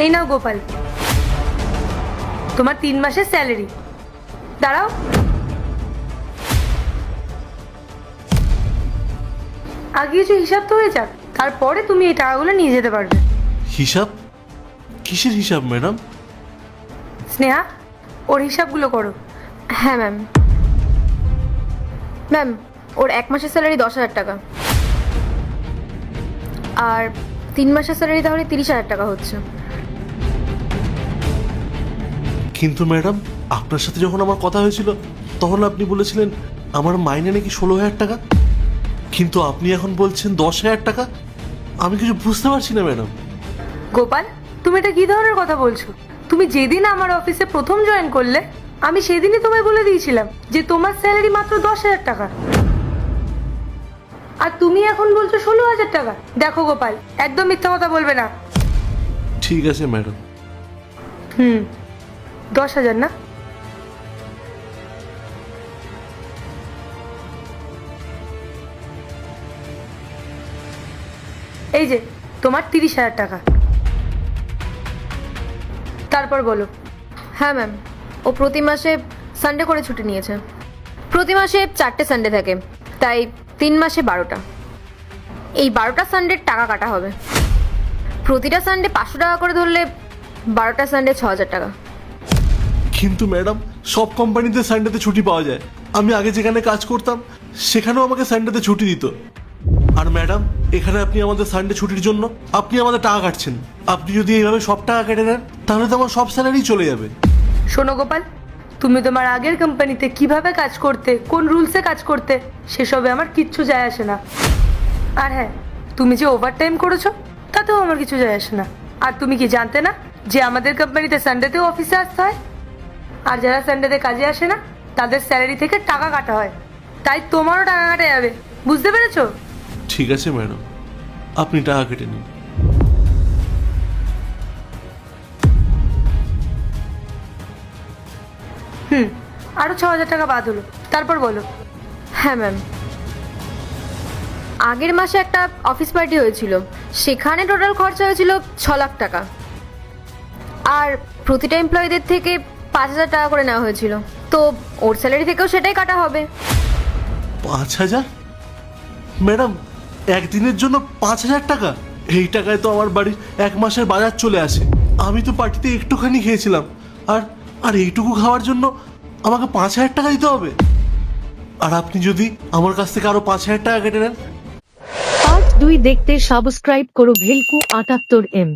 এই নাও গোপাল, তোমার 3 মাসের স্যালারি। দাঁড়াও, আগে কিছু হিসাব তো হয়ে যাক, তারপরে তুমি এই টাকাগুলো নিয়ে যেতে পারবে। হিসাব? কিসের হিসাব ম্যাডাম? স্নেহা, ওর হিসাবগুলো করো। হ্যাঁ ম্যাম। ম্যাম, ওর 1 মাসের স্যালারি 10,000 টাকা, আর 3 মাসের স্যালারি তাহলে 30,000 টাকা হচ্ছে। কিন্তু ম্যাডাম, আপনার সাথে যখন আমার কথা হয়েছিল তখন আপনি বলেছিলেন আমার মাইনে নাকি 16,000 টাকা, কিন্তু আপনি এখন বলছেন 10,000 টাকা। আমি কিছু বুঝতে পারছি না ম্যাডাম। গোপাল, তুমি এটা কি ধরনের কথা বলছো? তুমি যেদিন আমার অফিসে প্রথম জয়েন করলে, আমি সেদিনই তোমায় বলে দিয়েছিলাম যে তোমার স্যালারি মাত্র 10,000 টাকা, আর তুমি এখন বলছো 16,000 টাকা। দেখো গোপাল, একদম মিথ্যা কথা বলবে না। ঠিক আছে ম্যাডাম। 10,000 না? এই যে তোমার 30,000 টাকা। তারপর বলো। হ্যাঁ ম্যাম, ও প্রতি মাসে সানডে করে ছুটি নিয়েছে। প্রতি মাসে 4টে সানডে থাকে, তাই 3 মাসে 12টা। এই 12টা সানডের টাকা কাটা হবে। প্রতিটা সানডে 500 টাকা করে ধরলে 12টা সানডে 6,000 টাকা। কিন্তু ম্যাডাম, সব কোম্পানিতে সানডেতে ছুটি পাওয়া যায়। আমি আগে যেখানে কাজ করতাম সেখানেও আমাকে সানডেতে ছুটি দিত। আর ম্যাডাম, এখানে আপনি আমাদের সানডে ছুটির জন্য আপনি আমাদের টাকা কাটছেন। আপনি যদি এইভাবে সব টাকা কেটে নেন তাহলে তো আমার সব স্যালারি চলে যাবে। শোনো গোপাল, তুমি তোমার আগের কোম্পানিতে কিভাবে কাজ করতে, কোন রুলসে কাজ করতে, সেসবে আমার কিচ্ছু যায় আসে না। আর হ্যাঁ, তুমি যে ওভারটাইম করেছো তাতেও আমার কিছু যায় আসে না। আর তুমি কি জানতে না যে আমাদের কোম্পানিতে সানডেতেও অফিসে আসতে হয়? আর যারা সানডেতে কাজে আসে না তাদের স্যালারি থেকে টাকা কাটা হয়, তাই তোমারও টাকা কাটা যাবে। বুঝতে পেরেছো? ঠিক আছে ম্যাডাম, আপনি টাকা কেটে নিন। আরো 6,000 টাকা বাদ হলো। তারপর বলো। হ্যাঁ ম্যাম, আগের মাসে একটা অফিস পার্টি হয়েছিল, সেখানে টোটাল খরচা হয়েছিল 6 লাখ টাকা। আর প্রতিটা এমপ্লয়ীদের থেকে 5,000 টাকা করে নেওয়া হয়েছিল, তো ওর স্যালারি থেকেও সেটাই কাটা হবে। 5,000? ম্যাডাম, একদিনের জন্য 5,000 টাকা? এই টাকায় তো আমার বাড়ির 1 মাসের বাজার চলে আসে। আমি তো পার্টিতে একটুখানি খেয়েছিলাম, আর আর এইটুকু খাওয়ার জন্য আমাকে 5,000 টাকা দিতে হবে। আর আপনি যদি আমার কাছ থেকে আরো 5,000 টাকা কেটে নেন। পার্ট 2 দেখতে সাবস্ক্রাইব করো ভেলকু 78M।